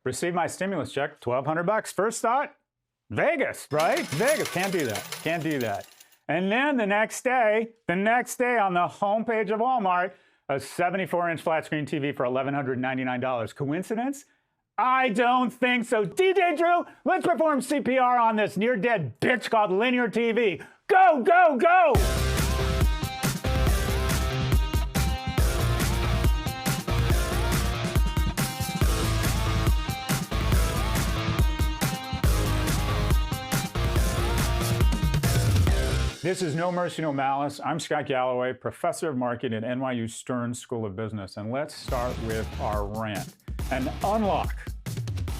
Received my stimulus check, $1,200. First thought, Vegas, right? Vegas, can't do that, can't do that. And then the next day on the homepage of Walmart, a 74-inch flat screen TV for $1,199. Coincidence? I don't think so. DJ Drew, let's perform CPR on this near-dead bitch called linear TV. Go, go, go! This is No Mercy, No Malice. I'm Scott Galloway, professor of marketing at NYU Stern School of Business. And let's start with our rant. An unlock.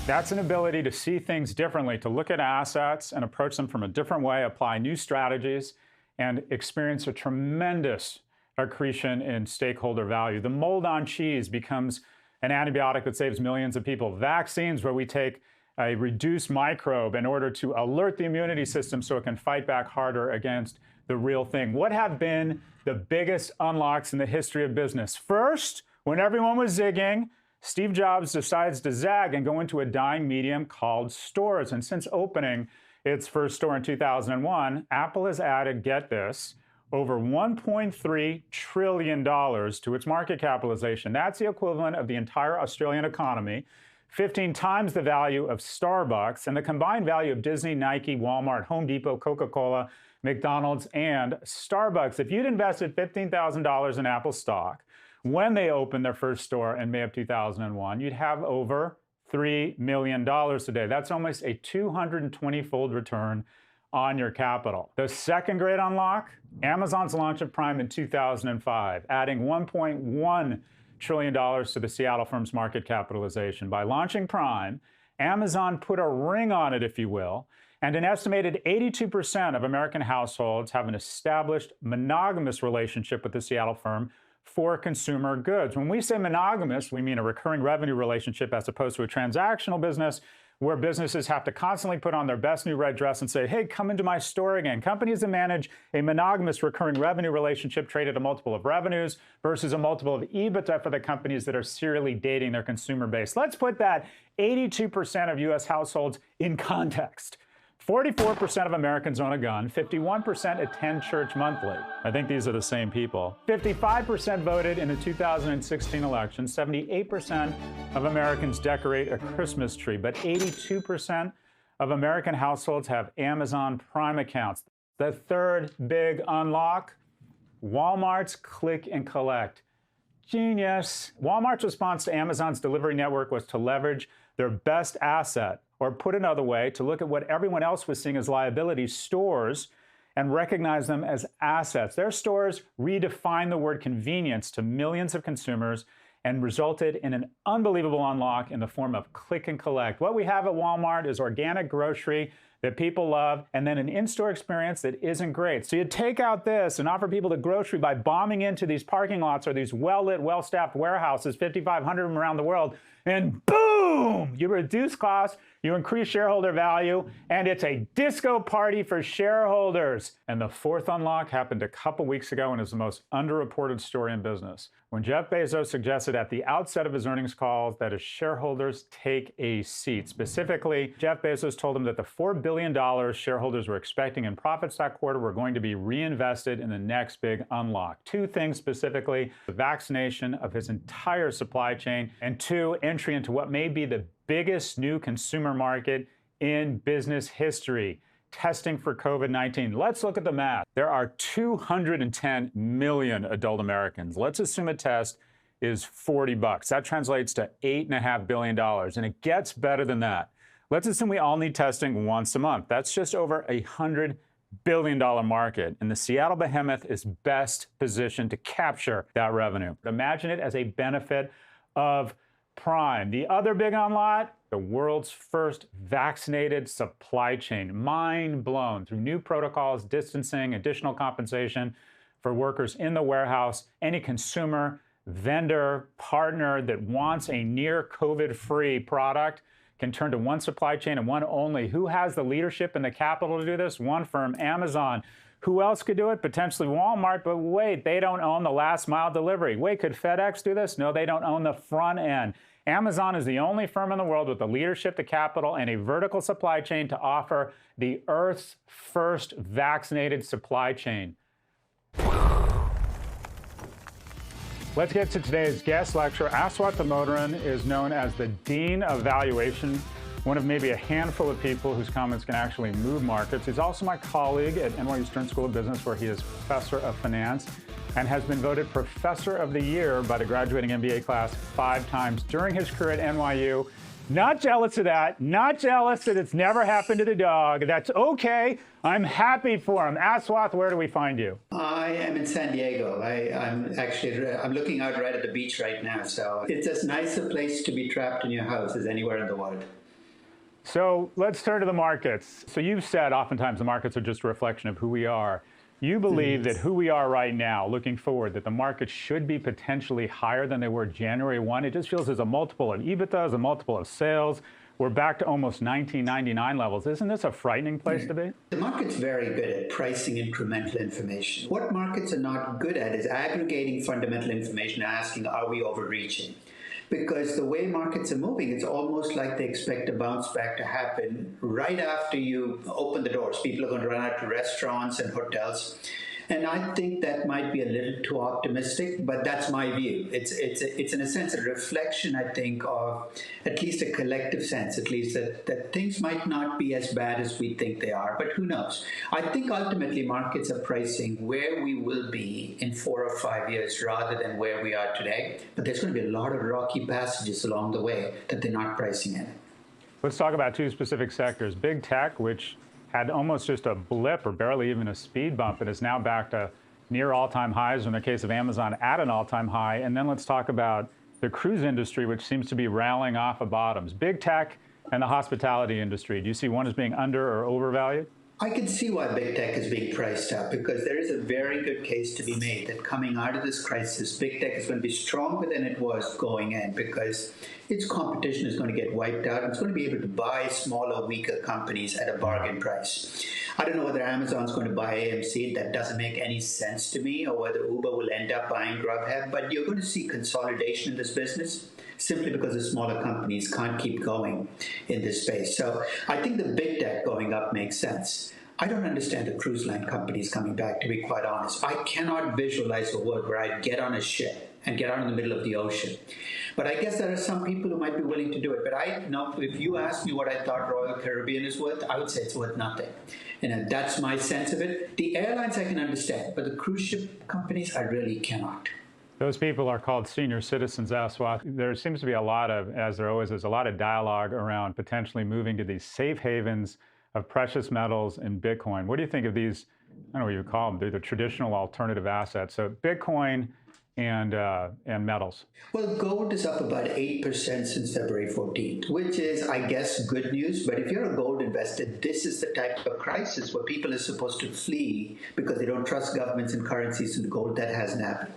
That's an ability to see things differently, to look at assets and approach them from a different way, apply new strategies, and experience a tremendous accretion in stakeholder value. The mold on cheese becomes an antibiotic that saves millions of people. Vaccines, where we take a reduced microbe in order to alert the immunity system so it can fight back harder against the real thing. What have been the biggest unlocks in the history of business? First, when everyone was zigging, Steve Jobs decides to zag and go into a dying medium called stores. And since opening its first store in 2001, Apple has added, get this, over $1.3 trillion to its market capitalization. That's the equivalent of the entire Australian economy, 15 times the value of Starbucks, and the combined value of Disney, Nike, Walmart, Home Depot, Coca-Cola, McDonald's, and Starbucks. If you'd invested $15,000 in Apple stock when they opened their first store in May of 2001, you'd have over $3 million today. That's almost a 220-fold return on your capital. The second great unlock, Amazon's launch of Prime in 2005, adding $1.1 trillion to the Seattle firm's market capitalization. By launching Prime, Amazon put a ring on it, if you will, and an estimated 82% of American households have an established monogamous relationship with the Seattle firm for consumer goods. When we say monogamous, we mean a recurring revenue relationship as opposed to a transactional business where businesses have to constantly put on their best new red dress and say, hey, come into my store again. Companies that manage a monogamous recurring revenue relationship trade at a multiple of revenues versus a multiple of EBITDA for the companies that are serially dating their consumer base. Let's put that 82% of US households in context. 44% of Americans own a gun, 51% attend church monthly. I think these are the same people. 55% voted in the 2016 election, 78% of Americans decorate a Christmas tree, but 82% of American households have Amazon Prime accounts. The third big unlock, Walmart's click and collect. Genius. Walmart's response to Amazon's delivery network was to leverage their best asset, or put another way, to look at what everyone else was seeing as liabilities, stores, and recognize them as assets. Their stores redefined the word convenience to millions of consumers and resulted in an unbelievable unlock in the form of click and collect. What we have at Walmart is organic grocery that people love, and then an in-store experience that isn't great. So you take out this and offer people the grocery by bombing into these parking lots or these well-lit, well-staffed warehouses, 5,500 of them around the world, and boom, you reduce costs, you increase shareholder value, and it's a disco party for shareholders. And the fourth unlock happened a couple weeks ago and is the most underreported story in business. When Jeff Bezos suggested at the outset of his earnings calls that his shareholders take a seat. Specifically, Jeff Bezos told them that the $4 billion shareholders were expecting in profits that quarter were going to be reinvested in the next big unlock. Two things specifically: the vaccination of his entire supply chain, and two, entry into what may be the biggest new consumer market in business history, testing for COVID-19. Let's look at the math. There are 210 million adult Americans. Let's assume a test is $40. That translates to $8.5 billion, and it gets better than that. Let's assume we all need testing once a month. That's just over $100 billion market, and the Seattle behemoth is best positioned to capture that revenue. Imagine it as a benefit of Prime. The other big unlock, the world's first vaccinated supply chain. Mind blown through new protocols, distancing, additional compensation for workers in the warehouse. Any consumer, vendor, partner that wants a near COVID-free product can turn to one supply chain and one only. Who has the leadership and the capital to do this? One firm, Amazon. Who else could do it? Potentially Walmart, but wait, they don't own the last mile delivery. Wait, could FedEx do this? No, they don't own the front end. Amazon is the only firm in the world with the leadership, the capital, and a vertical supply chain to offer the Earth's first vaccinated supply chain. Let's get to today's guest lecturer. Aswath Damodaran is known as the Dean of Valuation, one of maybe a handful of people whose comments can actually move markets. He's also my colleague at NYU Stern School of Business, where he is professor of finance and has been voted Professor of the Year by the graduating MBA class 5 times during his career at NYU. Not jealous of that, not jealous that it's never happened to the dog. That's okay. I'm happy for him. Aswath, where do we find you? I am in San Diego. I'm looking out right at the beach right now. So it's as nice a place to be trapped in your house as anywhere in the world. So let's turn to the markets. So you've said oftentimes the markets are just a reflection of who we are. You believe that who we are right now, looking forward, that the market should be potentially higher than they were January 1. It just feels as a multiple of EBITDA, as a multiple of sales. We're back to almost 1999 levels. Isn't this a frightening place to be? The market's very good at pricing incremental information. What markets are not good at is aggregating fundamental information and asking, are we overreaching? Because the way markets are moving, it's almost like they expect a bounce back to happen right after you open the doors. People are going to run out to restaurants and hotels. And I think that might be a little too optimistic, but that's my view. It's in a sense a reflection, I think, of at least a collective sense, at least that things might not be as bad as we think they are, but who knows? I think ultimately markets are pricing where we will be in 4 or 5 years rather than where we are today. But there's going to be a lot of rocky passages along the way that they're not pricing in. Let's talk about 2 specific sectors. Big tech, which had almost just a blip or barely even a speed bump and is now back to near all-time highs, in the case of Amazon at an all-time high. And then let's talk about the cruise industry, which seems to be rallying off of bottoms. Big tech and the hospitality industry. Do you see one as being under or overvalued? I can see why big tech is being priced up, because there is a very good case to be made that coming out of this crisis, big tech is going to be stronger than it was going in, because its competition is going to get wiped out. And it's going to be able to buy smaller, weaker companies at a bargain price. I don't know whether Amazon's going to buy AMC. That doesn't make any sense to me, or whether Uber will end up buying Grubhub. But you're going to see consolidation in this business, simply because the smaller companies can't keep going in this space. So I think the big tech going up makes sense. I don't understand the cruise line companies coming back, to be quite honest. I cannot visualize a world where I get on a ship and get out in the middle of the ocean. But I guess there are some people who might be willing to do it. But if you ask me what I thought Royal Caribbean is worth, I would say it's worth nothing. And that's my sense of it. The airlines I can understand, but the cruise ship companies I really cannot. Those people are called senior citizens, Aswath. There seems to be a lot of, as there always is, a lot of dialogue around potentially moving to these safe havens of precious metals and Bitcoin. What do you think of these, I don't know what you would call them, they're the traditional alternative assets. So Bitcoin and metals. Well, gold is up about 8% since February 14th, which is, I guess, good news. But if you're a gold investor, this is the type of crisis where people are supposed to flee because they don't trust governments and currencies in gold. That hasn't happened.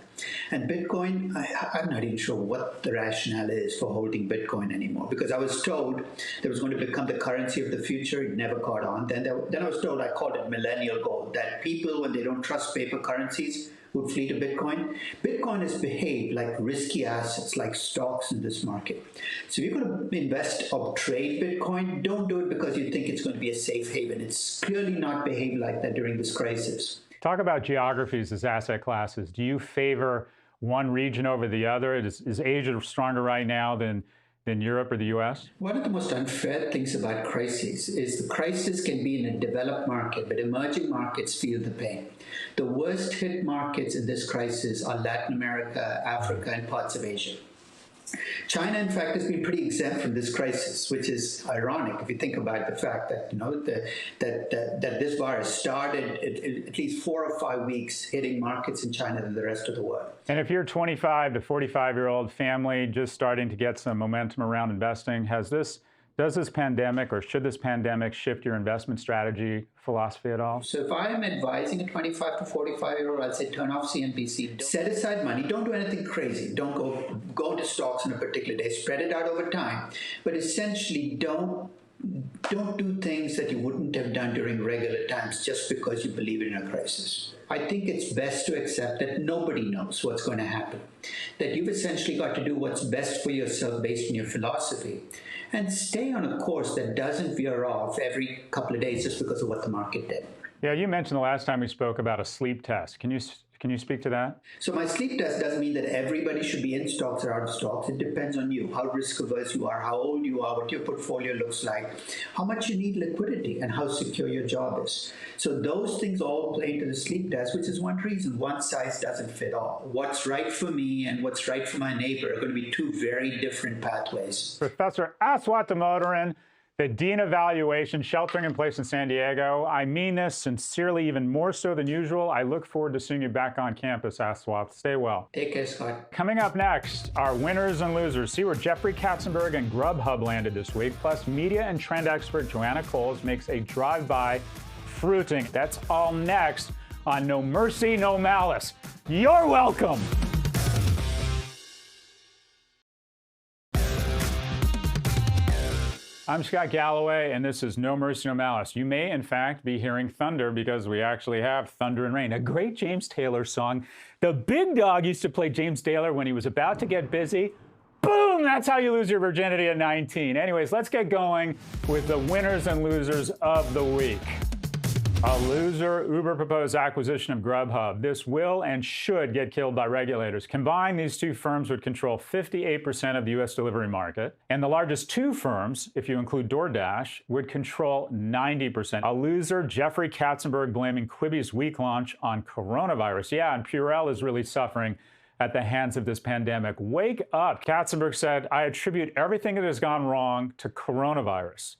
And Bitcoin, I'm not even sure what the rationale is for holding Bitcoin anymore, because I was told that it was going to become the currency of the future. It never caught on. Then I was told, I called it millennial gold, that people, when they don't trust paper currencies, would flee to Bitcoin. Bitcoin has behaved like risky assets, like stocks in this market. So if you're going to invest or trade Bitcoin, don't do it because you think it's going to be a safe haven. It's clearly not behaved like that during this crisis. Talk about geographies as asset classes. Do you favor one region over the other? Is Asia stronger right now than Europe or the US? One of the most unfair things about crises is the crisis can be in a developed market, but emerging markets feel the pain. The worst hit markets in this crisis are Latin America, Africa, and parts of Asia. China, in fact, has been pretty exempt from this crisis, which is ironic if you think about the fact that that this virus started at least 4 or 5 weeks hitting markets in China than the rest of the world. And if you're a 25 to 45-year-old family just starting to get some momentum around investing, does this pandemic or should this pandemic shift your investment strategy philosophy at all? So if I'm advising a 25 to 45-year-old, I'd say turn off CNBC. Set aside money. Don't do anything crazy. Don't go into stocks on a particular day. Spread it out over time. But essentially, don't don't do things that you wouldn't have done during regular times just because you believe in a crisis. I think it's best to accept that nobody knows what's going to happen, that you've essentially got to do what's best for yourself based on your philosophy, and stay on a course that doesn't veer off every couple of days just because of what the market did. Yeah, you mentioned the last time we spoke about a sleep test. Can you speak to that? So my sleep test doesn't mean that everybody should be in stocks or out of stocks. It depends on you, how risk averse you are, how old you are, what your portfolio looks like, how much you need liquidity, and how secure your job is. So those things all play into the sleep test, which is one reason one size doesn't fit all. What's right for me and what's right for my neighbor are going to be two very different pathways. Professor Aswath Damodaran, the Dean of Valuation, sheltering in place in San Diego. I mean this sincerely, even more so than usual. I look forward to seeing you back on campus, Aswath. Stay well. Take care, Scott. Coming up next, our winners and losers. See where Jeffrey Katzenberg and Grubhub landed this week. Plus, media and trend expert Joanna Coles makes a drive-by fruiting. That's all next on No Mercy, No Malice. You're welcome. I'm Scott Galloway, and this is No Mercy, No Malice. You may, in fact, be hearing thunder because we actually have Thunder and Rain, a great James Taylor song. The big dog used to play James Taylor when he was about to get busy. Boom! That's how you lose your virginity at 19. Anyways, let's get going with the winners and losers of the week. A loser, Uber proposed acquisition of Grubhub. This will and should get killed by regulators. Combined, these two firms would control 58% of the U.S. delivery market. And the largest two firms, if you include DoorDash, would control 90%. A loser, Jeffrey Katzenberg blaming Quibi's weak launch on coronavirus. Yeah, and Purell is really suffering at the hands of this pandemic. Wake up. Katzenberg said, I attribute everything that has gone wrong to coronavirus.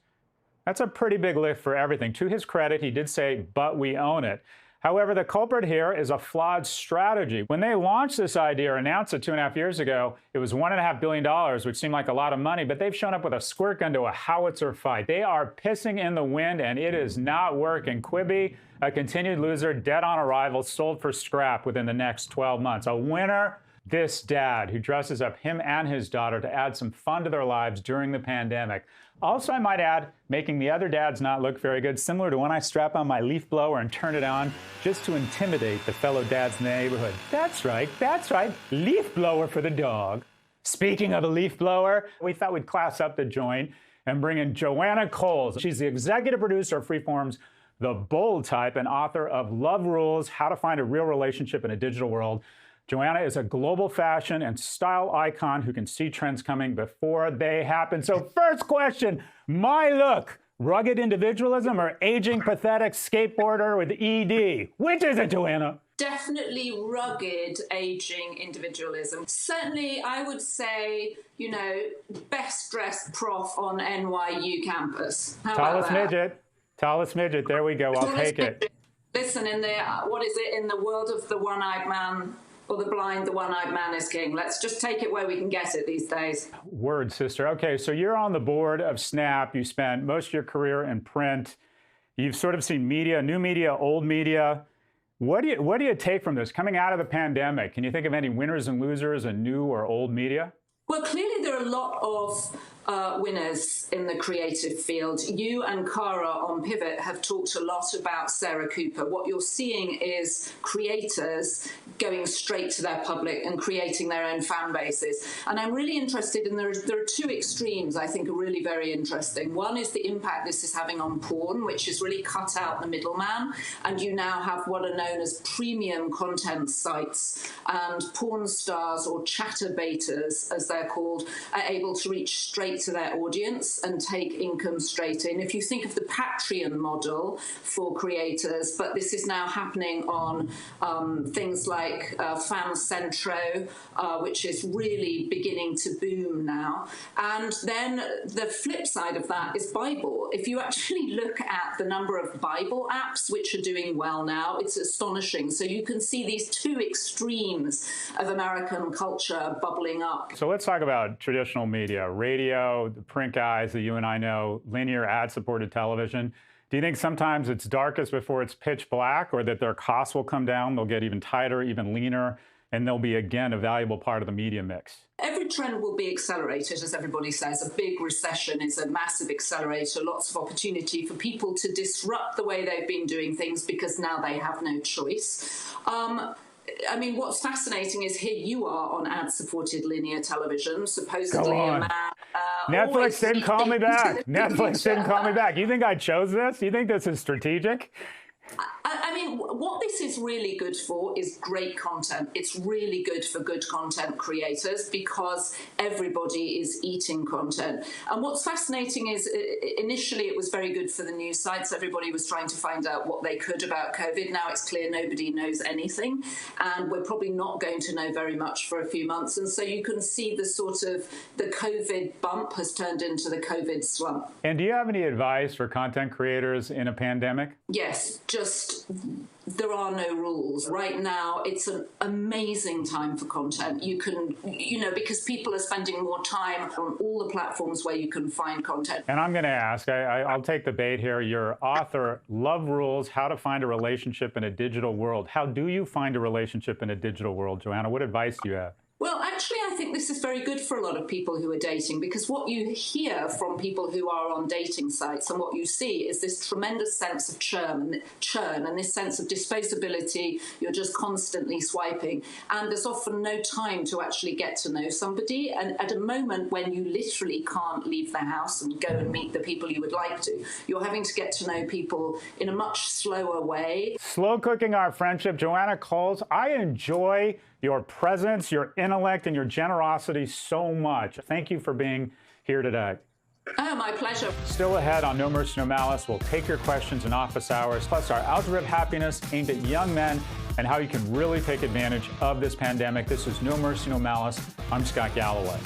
That's a pretty big lift for everything. To his credit, he did say, but we own it. However, the culprit here is a flawed strategy. When they launched this idea or announced it 2.5 years ago, it was $1.5 billion, which seemed like a lot of money, but they've shown up with a squirt gun to a howitzer fight. They are pissing in the wind, and it is not working. Quibi, a continued loser, dead on arrival, sold for scrap within the next 12 months. A winner, this dad who dresses up him and his daughter to add some fun to their lives during the pandemic. Also, I might add, making the other dads not look very good, similar to when I strap on my leaf blower and turn it on just to intimidate the fellow dads in the neighborhood. That's right, leaf blower for the dog. Speaking of a leaf blower, we thought we'd class up the joint and bring in Joanna Coles. She's the executive producer of Freeform's The Bold Type and author of Love Rules, How to Find a Real Relationship in a Digital World. Joanna is a global fashion and style icon who can see trends coming before they happen. So first question, my look, rugged individualism or aging pathetic skateboarder with ED? Which is it, Joanna? Definitely rugged aging individualism. Certainly, I would say, best dressed prof on NYU campus. How Tallest about that? Tallest midget, there we go, I'll take it. Listen, in the world of the one-eyed man, or the blind, the one-eyed man is king. Let's just take it where we can get it these days. Word, sister. Okay, so you're on the board of Snap. You spent most of your career in print. You've sort of seen media, new media, old media. What do you take from this? Coming out of the pandemic, can you think of any winners and losers in new or old media? Well, clearly there are a lot of winners in the creative field. You and Cara on Pivot have talked a lot about Sarah Cooper. What you're seeing is creators going straight to their public and creating their own fan bases. And I'm really interested in there are two extremes I think are really very interesting. One is the impact this is having on porn, which has really cut out the middleman. And you now have what are known as premium content sites, and porn stars or chatterbaiters, as they're called, are able to reach straight to their audience and take income straight in. If you think of the Patreon model for creators, but this is now happening on things like Fan Centro, which is really beginning to boom now. And then the flip side of that is Bible. If you actually look at the number of Bible apps which are doing well now, it's astonishing. So you can see these two extremes of American culture bubbling up. So let's talk about traditional media, radio, the print guys that you and I know, linear ad-supported television. Do you think sometimes it's darkest before it's pitch black, or that their costs will come down, they'll get even tighter, even leaner, and they'll be, again, a valuable part of the media mix? Every trend will be accelerated, as everybody says. A big recession is a massive accelerator, lots of opportunity for people to disrupt the way they've been doing things because now they have no choice. I mean, what's fascinating is here you are on ad-supported linear television, supposedly a man. Netflix didn't call me back. Netflix didn't call me back. You think I chose this? You think this is strategic? I mean, what this is really good for is great content. It's really good for good content creators because everybody is eating content. And what's fascinating is initially it was very good for the news sites. Everybody was trying to find out what they could about COVID. Now it's clear nobody knows anything. And we're probably not going to know very much for a few months. And so you can see the sort of the COVID bump has turned into the COVID slump. And do you have any advice for content creators in a pandemic? Yes, just there are no rules. Right now, it's an amazing time for content. You can, because people are spending more time on all the platforms where you can find content. And I'm going to ask, I'll take the bait here. Your author, Love Rules, How to Find a Relationship in a Digital World. How do you find a relationship in a digital world, Joanna? What advice do you have? Well, actually, I think this is very good for a lot of people who are dating because what you hear from people who are on dating sites and what you see is this tremendous sense of churn and this sense of disposability. You're just constantly swiping and there's often no time to actually get to know somebody. And at a moment when you literally can't leave the house and go and meet the people you would like to, you're having to get to know people in a much slower way. Slow cooking our friendship. Joanna Coles, I enjoy your presence, your intellect, and your generosity so much. Thank you for being here today. Oh, my pleasure. Still ahead on No Mercy, No Malice, we'll take your questions in office hours, plus our algebra of happiness aimed at young men and how you can really take advantage of this pandemic. This is No Mercy, No Malice. I'm Scott Galloway.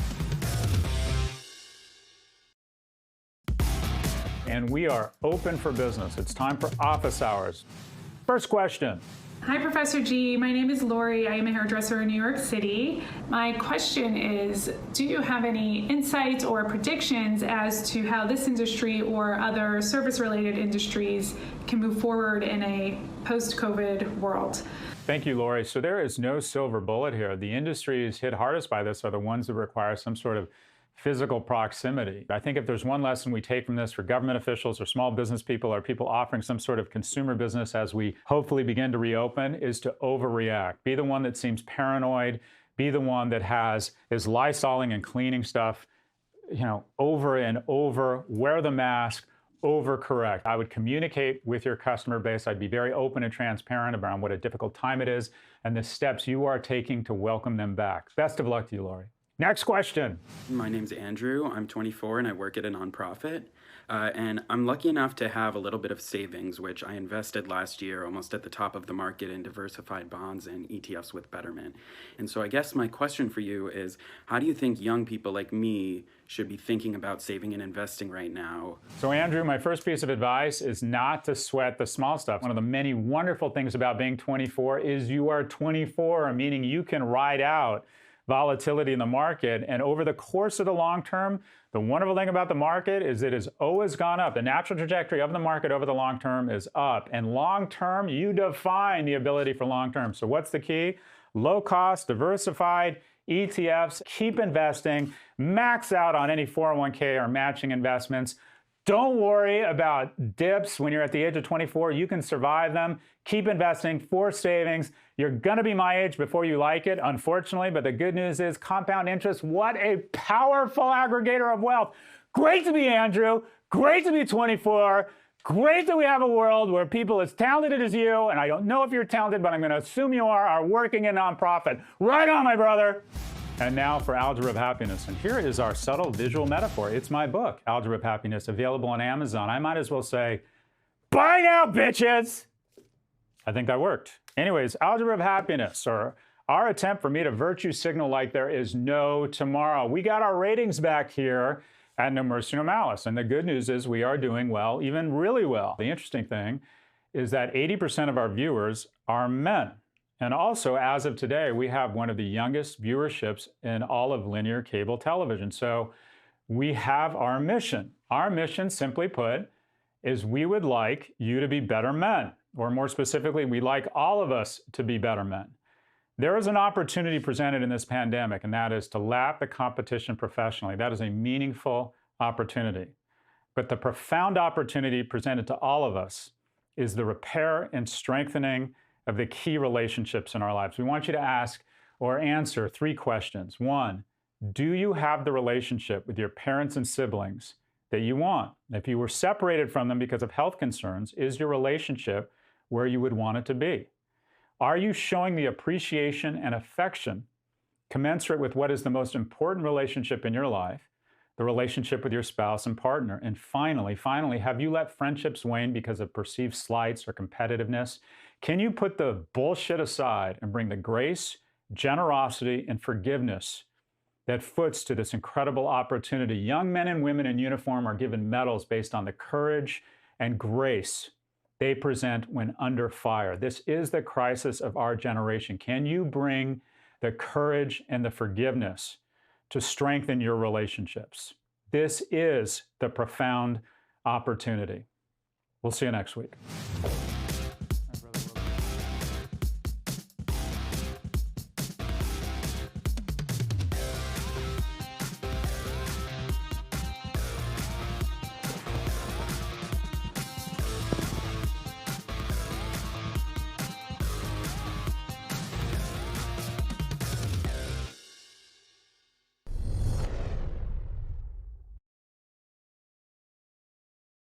And we are open for business. It's time for office hours. First question. Hi, Professor G. My name is Lori. I am a hairdresser in New York City. My question is, do you have any insights or predictions as to how this industry or other service-related industries can move forward in a post-COVID world? Thank you, Lori. So there is no silver bullet here. The industries hit hardest by this are the ones that require some sort of physical proximity. I think if there's one lesson we take from this for government officials or small business people or people offering some sort of consumer business as we hopefully begin to reopen is to overreact. Be the one that seems paranoid. Be the one that is lysoling and cleaning stuff, over and over. Wear the mask. Overcorrect. I would communicate with your customer base. I'd be very open and transparent about what a difficult time it is and the steps you are taking to welcome them back. Best of luck to you, Lori. Next question. My name's Andrew. I'm 24 and I work at a nonprofit. And I'm lucky enough to have a little bit of savings, which I invested last year almost at the top of the market in diversified bonds and ETFs with Betterment. And so I guess my question for you is, how do you think young people like me should be thinking about saving and investing right now? So Andrew, my first piece of advice is not to sweat the small stuff. One of the many wonderful things about being 24 is you are 24, meaning you can ride out volatility in the market. And over the course of the long term, the wonderful thing about the market is it has always gone up. The natural trajectory of the market over the long term is up. And long term, you define the ability for long term. So what's the key? Low cost, diversified ETFs, keep investing, max out on any 401k or matching investments. Don't worry about dips when you're at the age of 24. You can survive them. Keep investing for savings. You're going to be my age before you like it, unfortunately, but the good news is compound interest. What a powerful aggregator of wealth. Great to be Andrew. Great to be 24. Great that we have a world where people as talented as you, and I don't know if you're talented, but I'm going to assume you are working in nonprofit. Right on, my brother. And now for Algebra of Happiness. And here is our subtle visual metaphor. It's my book, Algebra of Happiness, available on Amazon. I might as well say, buy now, bitches! I think that worked. Anyways, Algebra of Happiness, or our attempt for me to virtue signal like there is no tomorrow. We got our ratings back here at No Mercy, No Malice. And the good news is we are doing well, even really well. The interesting thing is that 80% of our viewers are men. And also, as of today, we have one of the youngest viewerships in all of linear cable television. So we have our mission. Our mission, simply put, is we would like you to be better men. Or more specifically, we'd like all of us to be better men. There is an opportunity presented in this pandemic, and that is to lap the competition professionally. That is a meaningful opportunity. But the profound opportunity presented to all of us is the repair and strengthening of the key relationships in our lives. We want you to ask or answer 3 questions. 1, do you have the relationship with your parents and siblings that you want? If you were separated from them because of health concerns, is your relationship where you would want it to be? Are you showing the appreciation and affection commensurate with what is the most important relationship in your life, the relationship with your spouse and partner? And finally, have you let friendships wane because of perceived slights or competitiveness? Can you put the bullshit aside and bring the grace, generosity, and forgiveness that foots to this incredible opportunity? Young men and women in uniform are given medals based on the courage and grace they present when under fire. This is the crisis of our generation. Can you bring the courage and the forgiveness to strengthen your relationships? This is the profound opportunity. We'll see you next week.